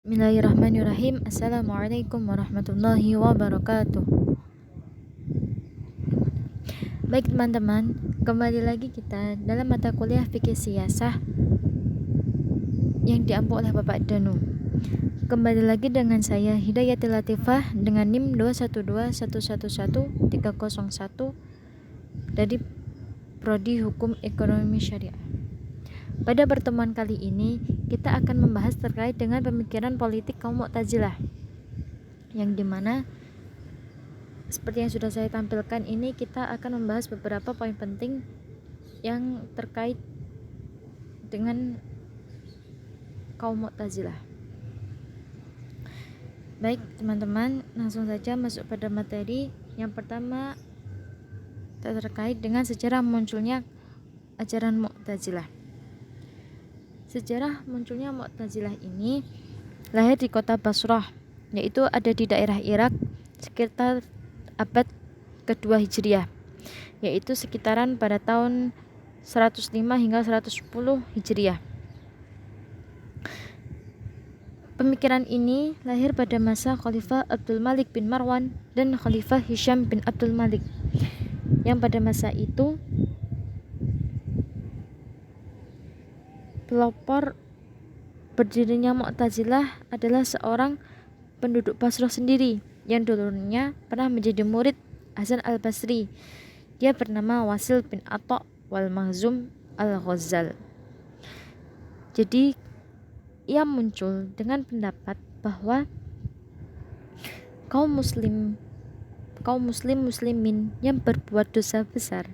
Bismillahirrahmanirrahim. Assalamualaikum warahmatullahi wabarakatuh. Baik teman-teman, kembali lagi kita dalam mata kuliah fikih siasah yang diampu oleh Bapak Danu. Kembali lagi dengan saya Hidayatil Latifah dengan NIM 2121111301 dari Prodi Hukum Ekonomi Syariah. Pada pertemuan kali ini, kita akan membahas terkait dengan pemikiran politik kaum Mu'tazilah, yang dimana seperti yang sudah saya tampilkan ini, kita akan membahas beberapa poin penting yang terkait dengan kaum Mu'tazilah. Baik teman-teman, langsung saja masuk pada materi. Yang pertama terkait dengan sejarah munculnya ajaran Mu'tazilah. Sejarah munculnya Mu'tazilah ini lahir di kota Basrah, yaitu ada di daerah Irak sekitar abad kedua Hijriah, yaitu sekitaran pada tahun 105 hingga 110 Hijriah. Pemikiran ini lahir pada masa Khalifah Abdul Malik bin Marwan dan Khalifah Hisham bin Abdul Malik, yang pada masa itu pelopor berdirinya Mu'tazilah adalah seorang penduduk Basrah sendiri yang dulunya pernah menjadi murid Hasan al-Basri. Dia bernama Wasil bin Atha wal Mahzum al-Ghazal. Jadi ia muncul dengan pendapat bahwa kaum muslimin yang berbuat dosa besar,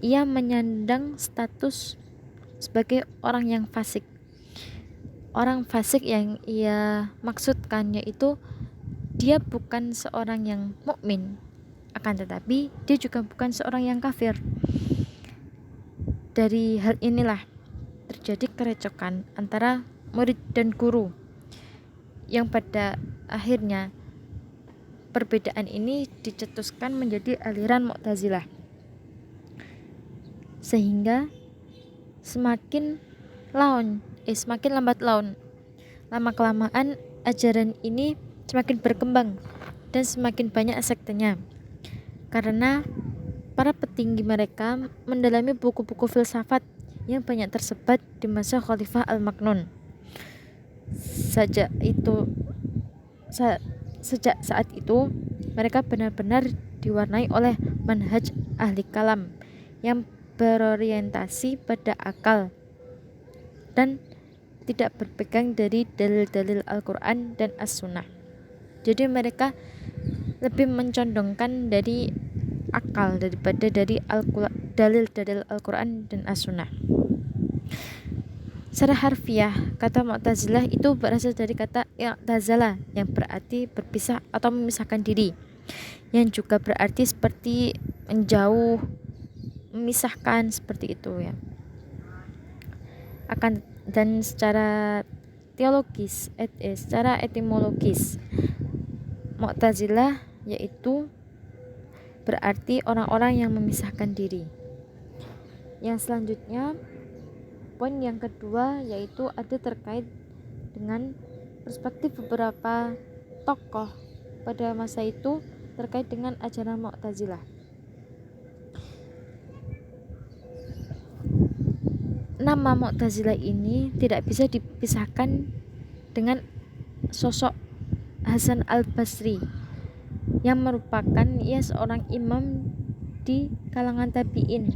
ia menyandang status sebagai orang yang fasik. Orang fasik yang ia maksudkan yaitu dia bukan seorang yang mukmin, akan tetapi dia juga bukan seorang yang kafir. Dari hal inilah terjadi kerecokan antara murid dan guru, yang pada akhirnya perbedaan ini dicetuskan menjadi aliran Mu'tazilah, sehingga semakin lambat laun. Lama-kelamaan ajaran ini semakin berkembang dan semakin banyak sektenya, karena para petinggi mereka mendalami buku-buku filsafat yang banyak tersebar di masa Khalifah Al-Maknun. Sejak saat itu mereka benar-benar diwarnai oleh manhaj ahli kalam yang berorientasi pada akal dan tidak berpegang dari dalil-dalil Al-Quran dan As-Sunnah. Jadi mereka lebih mencondongkan dari akal daripada dari dalil-dalil Al-Quran dan As-Sunnah. Secara harfiah, kata Mu'tazilah itu berasal dari kata i'tazala yang berarti berpisah atau memisahkan diri, yang juga berarti seperti menjauh, memisahkan, seperti itu ya. Dan secara teologis, secara etimologis, Mu'tazilah yaitu berarti orang-orang yang memisahkan diri. Yang selanjutnya, poin yang kedua yaitu ada terkait dengan perspektif beberapa tokoh pada masa itu terkait dengan ajaran Mu'tazilah. Nama Mu'tazilah ini tidak bisa dipisahkan dengan sosok Hasan al-Basri, yang merupakan seorang imam di kalangan tabi'in.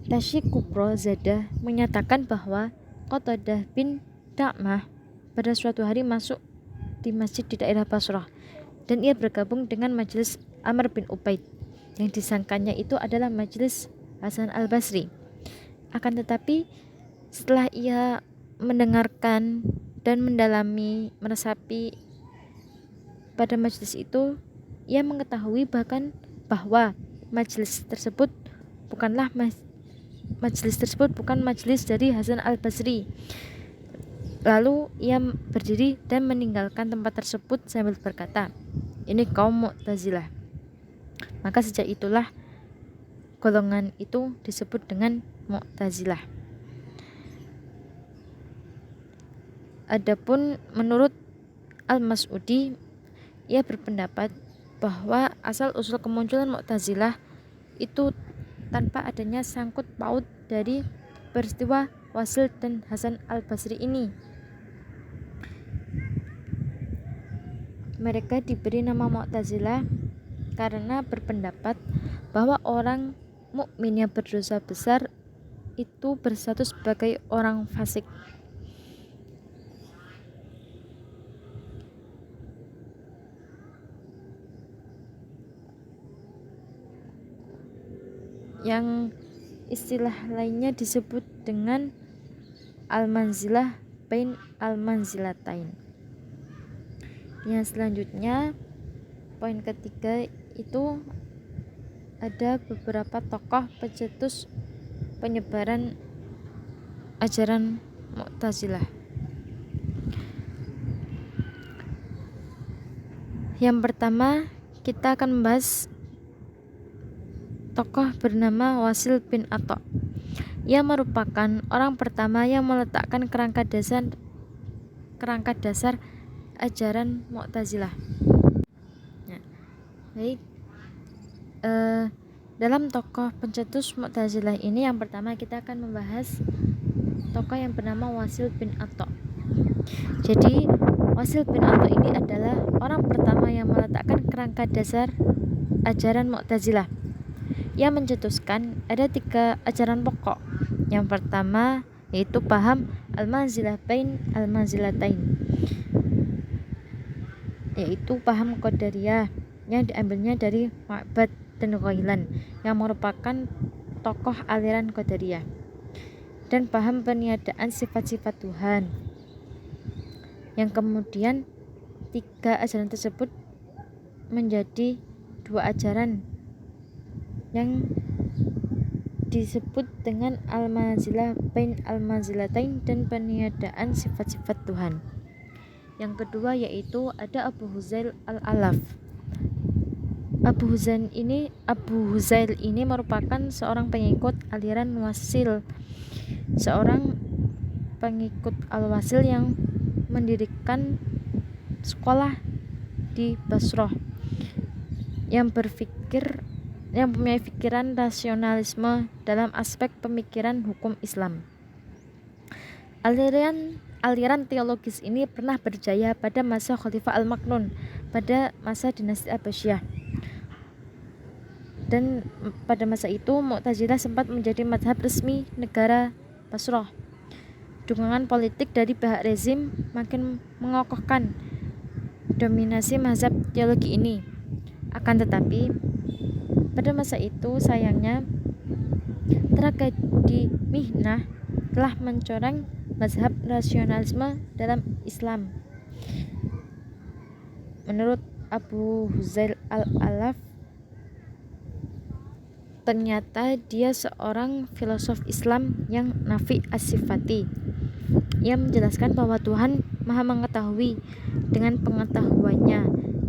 Tasyik Kubro Zadah menyatakan bahwa Qatadah bin Da'mah pada suatu hari masuk di masjid di daerah Basrah, dan ia bergabung dengan majelis Amr bin Ubaid yang disangkanya itu adalah majelis Hasan al-Basri. Akan tetapi setelah ia mendengarkan dan mendalami, meresapi pada majelis itu, ia mengetahui bahkan bahwa majelis tersebut bukan majelis dari Hasan al-Basri. Lalu ia berdiri dan meninggalkan tempat tersebut sambil berkata, "Ini kaum Mu'tazilah." Maka sejak itulah golongan itu disebut dengan Mu'tazilah. Adapun menurut Al-Mas'udi, ia berpendapat bahwa asal usul kemunculan Mu'tazilah itu tanpa adanya sangkut paut dari peristiwa Wasil dan Hasan al-Basri ini. Mereka diberi nama Mu'tazilah karena berpendapat bahwa orang mukmin yang berdosa besar itu berstatus sebagai orang fasik. Yang istilah lainnya disebut dengan al-manzilah bain al-manzilatain. Yang selanjutnya, poin ketiga itu ada beberapa tokoh pencetus penyebaran ajaran Mu'tazilah. Yang pertama, kita akan membahas tokoh bernama Wasil bin Atha. Ia merupakan orang pertama yang meletakkan kerangka dasar ajaran Mu'tazilah. Nah, baik. Dalam tokoh pencetus Mu'tazilah ini, yang pertama kita akan membahas tokoh yang bernama Wasil bin Atha. Jadi Wasil bin Atha ini adalah orang pertama yang meletakkan kerangka dasar ajaran Mu'tazilah. Ia mencetuskan ada 3 ajaran pokok. Yang pertama yaitu paham al-manzilah bain al-manzilatain, yaitu paham Qadariyah yang diambilnya dari Ma'bad dan Ghailan yang merupakan tokoh aliran Qadariyah, dan paham peniadaan sifat-sifat Tuhan. Yang kemudian 3 ajaran tersebut menjadi 2 ajaran yang disebut dengan al-manzilah bain al-manzilatain dan peniadaan sifat-sifat Tuhan. Yang kedua yaitu ada Abu Huzail al-Alaf. Abu Huzail ini merupakan seorang pengikut aliran Wasil, seorang pengikut al-Wasil yang mendirikan sekolah di Basrah, yang mempunyai pikiran rasionalisme dalam aspek pemikiran hukum Islam. Aliran teologis ini pernah berjaya pada masa Khalifah Al-Maknun, pada masa dinasti Abbasiyah. Dan pada masa itu Mu'tazilah sempat menjadi mazhab resmi negara Basrah. Dukungan politik dari pihak rezim makin mengokohkan dominasi mazhab teologi ini. Akan tetapi pada masa itu sayangnya tragedi Mihnah telah mencoreng mazhab rasionalisme dalam Islam. Menurut Abu Huzail al-Alaf, ternyata dia seorang filosof Islam yang nafi as-sifati. Ia menjelaskan bahwa Tuhan Maha mengetahui dengan pengetahuannya,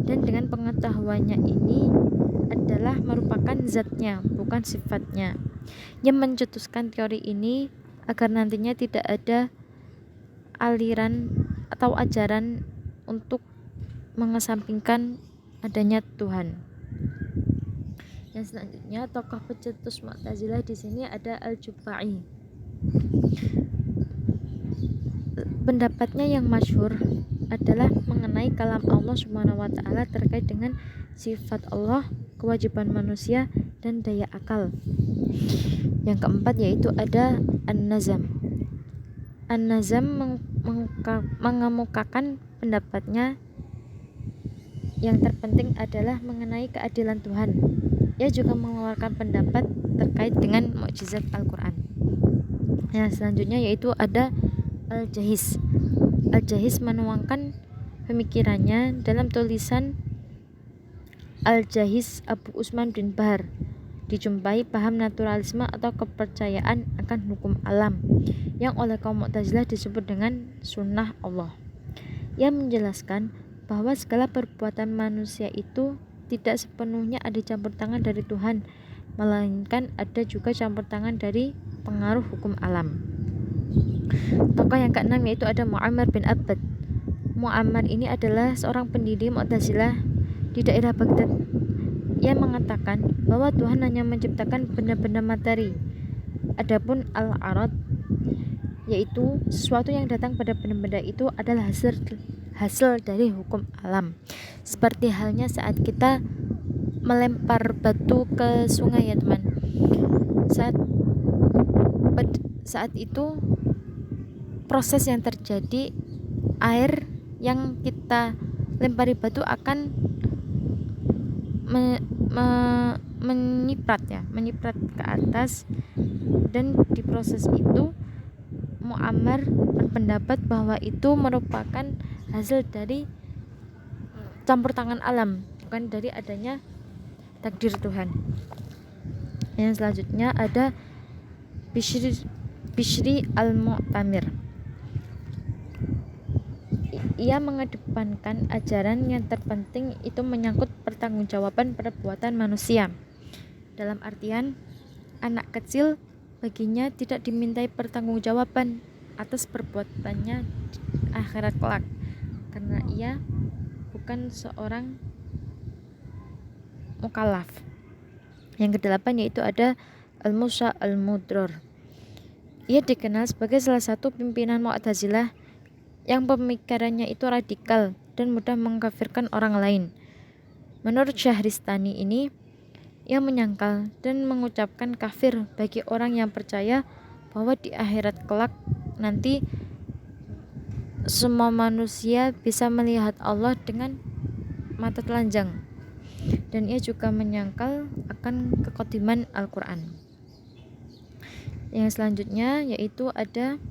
dan dengan pengetahuannya ini adalah merupakan zatnya, bukan sifatnya. Ia mencetuskan teori ini agar nantinya tidak ada aliran atau ajaran untuk mengesampingkan adanya Tuhan. Yang selanjutnya, tokoh pencetus Mu'tazilah di sini ada Al-Jufa'i. Pendapatnya yang masyhur adalah mengenai kalam Allah Subhanahu wa taala terkait dengan sifat Allah, kewajiban manusia, dan daya akal. Yang keempat yaitu ada An-Nazam. An-Nazam mengemukakan pendapatnya yang terpenting adalah mengenai keadilan Tuhan. Ia juga mengeluarkan pendapat terkait dengan mukjizat Al-Quran. Yang selanjutnya yaitu ada Al-Jahiz. Al-Jahiz menuangkan pemikirannya dalam tulisan Al-Jahiz Abu Usman bin Bahar. Dijumpai paham naturalisme atau kepercayaan akan hukum alam yang oleh kaum Mu'tazilah disebut dengan sunnah Allah. Ia menjelaskan bahwa segala perbuatan manusia itu tidak sepenuhnya ada campur tangan dari Tuhan, melainkan ada juga campur tangan dari pengaruh hukum alam. Tokoh yang keenam yaitu ada Mu'ammar bin Abbad. Mu'ammar ini adalah seorang pendiri Mu'tazilah di daerah Baghdad. Ia mengatakan bahwa Tuhan hanya menciptakan benda-benda materi. Adapun al-arad, yaitu sesuatu yang datang pada benda-benda itu adalah hasil dari hukum alam. Seperti halnya saat kita melempar batu ke sungai ya teman. Saat itu proses yang terjadi, air yang kita lempari batu akan menyiprat ke atas, dan di proses itu Mu'ammar berpendapat bahwa itu merupakan hasil dari campur tangan alam, bukan dari adanya takdir Tuhan. Yang selanjutnya ada Bishri al-Mu'tamir. Ia mengedepankan ajaran yang terpenting itu menyangkut pertanggungjawaban perbuatan manusia. Dalam artian, anak kecil baginya tidak dimintai pertanggungjawaban atas perbuatannya di akhirat kelak, karena ia bukan seorang mukallaf. Yang kedelapan yaitu ada Al-Musa al-Mudror. Ia dikenal sebagai salah satu pimpinan Mu'tazilah yang pemikirannya itu radikal dan mudah mengkafirkan orang lain. Menurut Syahristani ini, ia menyangkal dan mengucapkan kafir bagi orang yang percaya bahwa di akhirat kelak nanti semua manusia bisa melihat Allah dengan mata telanjang. Dan ia juga menyangkal akan kekodiman Al-Quran. Yang selanjutnya yaitu ada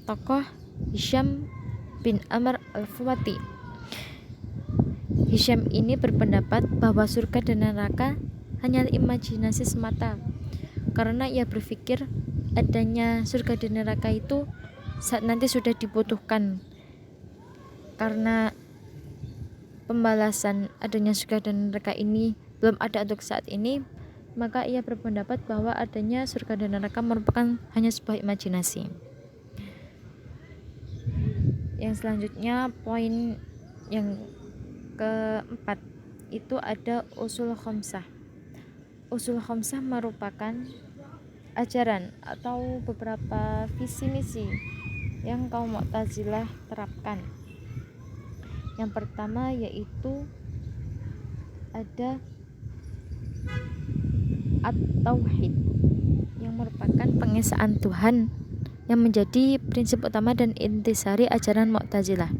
tokoh Hisham bin Amr al-Fuwati. Hisham ini berpendapat bahwa surga dan neraka hanya imajinasi semata, karena ia berpikir adanya surga dan neraka itu saat nanti sudah dibutuhkan. Karena pembalasan adanya surga dan neraka ini belum ada untuk saat ini, maka ia berpendapat bahwa adanya surga dan neraka merupakan hanya sebuah imajinasi. Yang selanjutnya, poin yang keempat itu ada usul khamsah. Usul khamsah merupakan ajaran atau beberapa visi misi yang kaum Mu'tazilah terapkan. Yang pertama yaitu ada at-tauhid, yang merupakan pengesaan Tuhan yang menjadi prinsip utama dan intisari ajaran Mu'tazilah.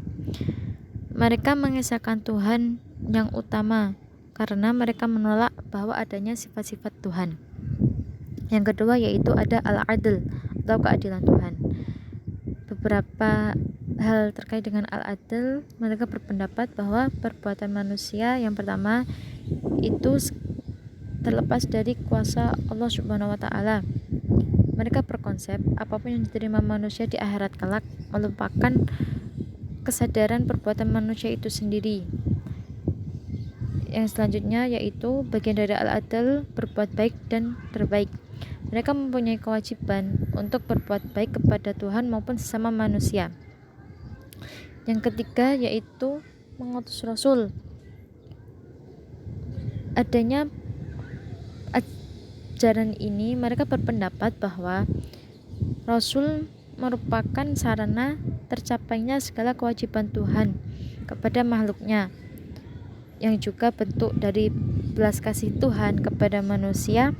Mereka mengesahkan Tuhan yang utama karena mereka menolak bahwa adanya sifat-sifat Tuhan. Yang kedua yaitu ada al-adl atau keadilan Tuhan. Beberapa hal terkait dengan al-adl, mereka berpendapat bahwa perbuatan manusia yang pertama itu terlepas dari kuasa Allah Subhanahu wa taala. Mereka berkonsep apapun yang diterima manusia di akhirat kelak melupakan kesadaran perbuatan manusia itu sendiri. Yang selanjutnya yaitu bagian dari al-adl, berbuat baik dan terbaik. Mereka mempunyai kewajiban untuk berbuat baik kepada Tuhan maupun sesama manusia. Yang ketiga yaitu mengutus Rasul. Adanya ajaran ini, mereka berpendapat bahwa Rasul merupakan sarana tercapainya segala kewajiban Tuhan kepada makhluknya, yang juga bentuk dari belas kasih Tuhan kepada manusia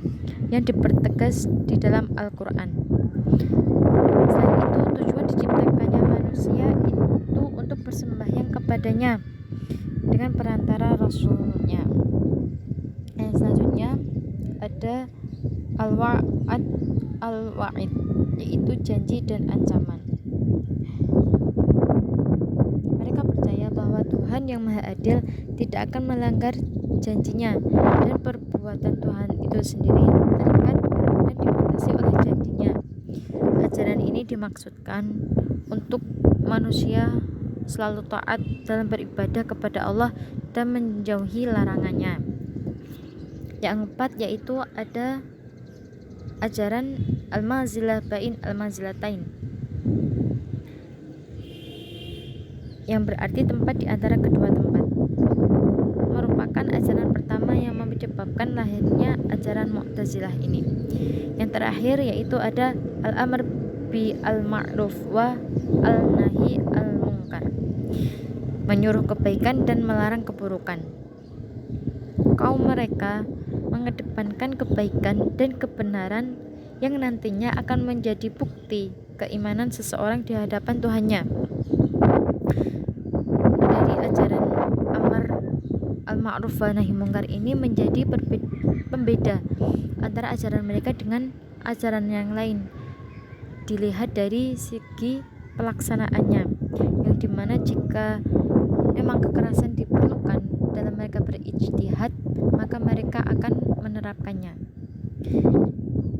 yang dipertegas di dalam Al-Quran. Selain itu, tujuan diciptakannya manusia itu untuk bersembahyang kepadanya dengan perantara Rasulnya. Yang selanjutnya ada al-wa'id, yaitu janji dan ancaman. Mereka percaya bahwa Tuhan yang Maha Adil tidak akan melanggar janjinya, dan perbuatan Tuhan itu sendiri terikat dan dibatasi oleh janjinya. Ajaran ini dimaksudkan untuk manusia selalu taat dalam beribadah kepada Allah dan menjauhi larangannya. Yang keempat yaitu ada ajaran al-mazilah bain al-mazilatain. yang berarti tempat di antara kedua tempat, merupakan ajaran pertama yang menyebabkan lahirnya ajaran Mu'tazilah ini. Yang terakhir yaitu ada al-amr bi al-ma'ruf wa al-nahi al-munkar, menyuruh kebaikan dan melarang keburukan. Kaum mereka mengedepankan kebaikan dan kebenaran yang nantinya akan menjadi bukti keimanan seseorang di hadapan Tuhannya. Dari ajaran amar al-ma'ruf wa nahi munkar ini menjadi pembeda antara ajaran mereka dengan ajaran yang lain, dilihat dari segi pelaksanaannya, yang dimana jika memang kekerasan diperlukan dalam mereka berijtihad, maka mereka akan menerapkannya.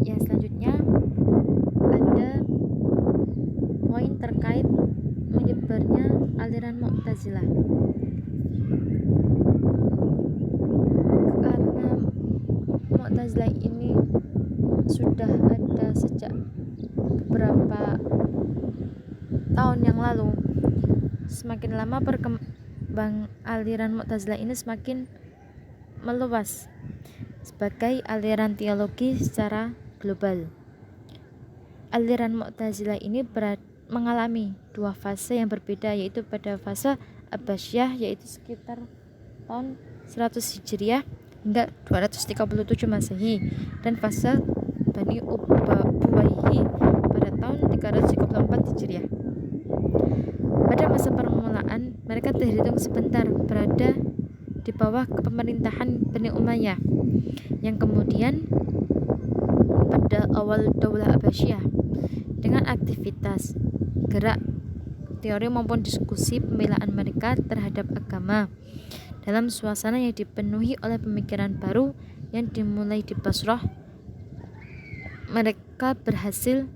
Yang selanjutnya ada poin terkait menyebarnya aliran Mu'tazilah. Karena Mu'tazilah ini sudah ada sejak beberapa tahun yang lalu, semakin lama berkembang aliran Mu'tazilah ini semakin meluas sebagai aliran teologi secara global. Aliran Mu'tazilah ini mengalami dua fase yang berbeda, yaitu pada fase Abbasiyah, yaitu sekitar tahun 100 Hijriah hingga 237 Masehi, dan fase Bani Ubayyi pada tahun 334 Hijriah. Pada masa permulaan, mereka terhitung sebentar berada di bawah kepemerintahan Bani Umayyah, yang kemudian pada awal Daulah Abbasiyah dengan aktivitas gerak teori maupun diskusi pembelaan mereka terhadap agama dalam suasana yang dipenuhi oleh pemikiran baru yang dimulai di Basrah, mereka berhasil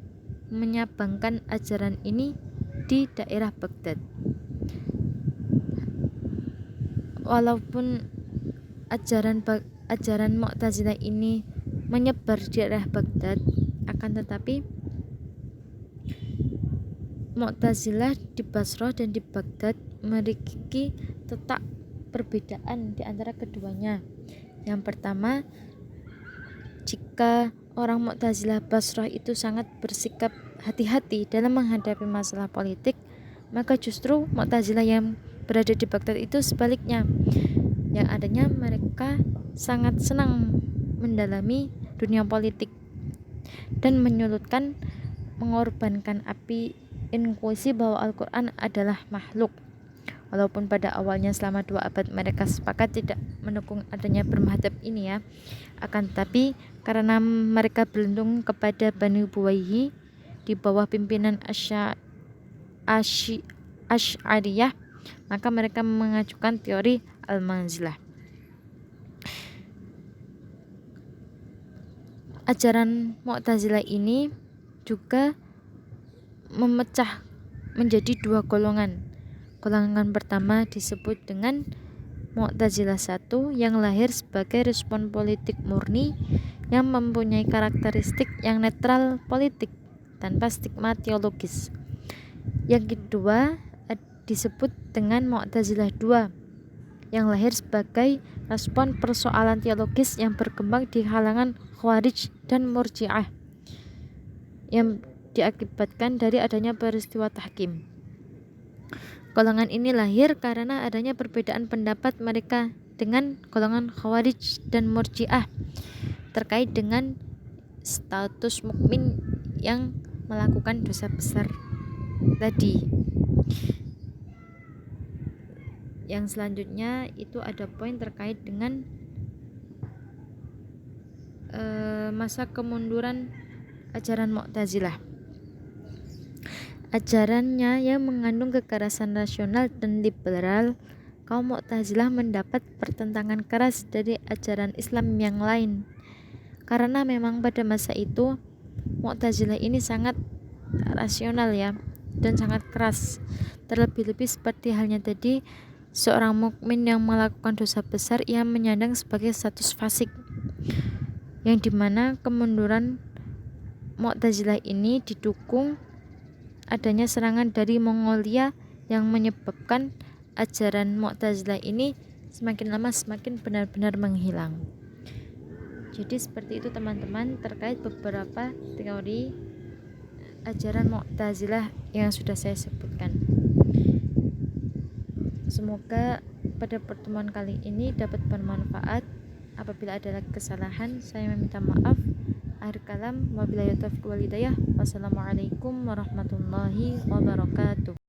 menyabangkan ajaran ini di daerah Baghdad. Walaupun ajaran Mu'tazilah ini menyebar di daerah Baghdad, akan tetapi Mu'tazilah di Basrah dan di Baghdad memiliki letak perbedaan di antara keduanya. Yang pertama, jika orang Mu'tazilah Basrah itu sangat bersikap hati-hati dalam menghadapi masalah politik, maka justru Mu'tazilah yang berada di Baghdad itu sebaliknya, yang adanya mereka sangat senang mendalami dunia politik dan mengorbankan api intuisi bahwa Al-Quran adalah makhluk. Walaupun pada awalnya selama 2 abad mereka sepakat tidak mendukung adanya bermadhab ini ya, akan tetapi karena mereka berlindung kepada Bani Ubayyi di bawah pimpinan Asy'ariyah, maka mereka mengajukan teori Al-Manzilah. Ajaran Mu'tazilah ini juga memecah menjadi 2 golongan. Golongan pertama disebut dengan Mu'tazilah 1 yang lahir sebagai respon politik murni yang mempunyai karakteristik yang netral politik tanpa stigma teologis. Yang kedua disebut dengan Mu'tazilah 2 yang lahir sebagai respon persoalan teologis yang berkembang di kalangan Khawarij dan Murji'ah yang diakibatkan dari adanya peristiwa tahkim. Golongan ini lahir karena adanya perbedaan pendapat mereka dengan golongan Khawarij dan Murji'ah terkait dengan status mukmin yang melakukan dosa besar tadi. Yang selanjutnya itu ada poin terkait dengan masa kemunduran ajaran Mu'tazilah. Ajarannya yang mengandung kekerasan rasional dan liberal, kaum Mu'tazilah mendapat pertentangan keras dari ajaran Islam yang lain. Karena memang pada masa itu Mu'tazilah ini sangat rasional ya, dan sangat keras. Terlebih-lebih seperti halnya tadi, seorang mukmin yang melakukan dosa besar ia menyandang sebagai status fasik, yang dimana kemunduran Mu'tazilah ini didukung adanya serangan dari Mongolia yang menyebabkan ajaran Mu'tazilah ini semakin lama semakin benar-benar menghilang. Jadi seperti itu teman-teman terkait beberapa teori ajaran Mu'tazilah yang sudah saya sebutkan. Semoga pada pertemuan kali ini dapat bermanfaat. Apabila ada lagi kesalahan, saya meminta maaf. Akhir kalam, wabillahi taufiq wal hidayah. Wassalamualaikum warahmatullahi wabarakatuh.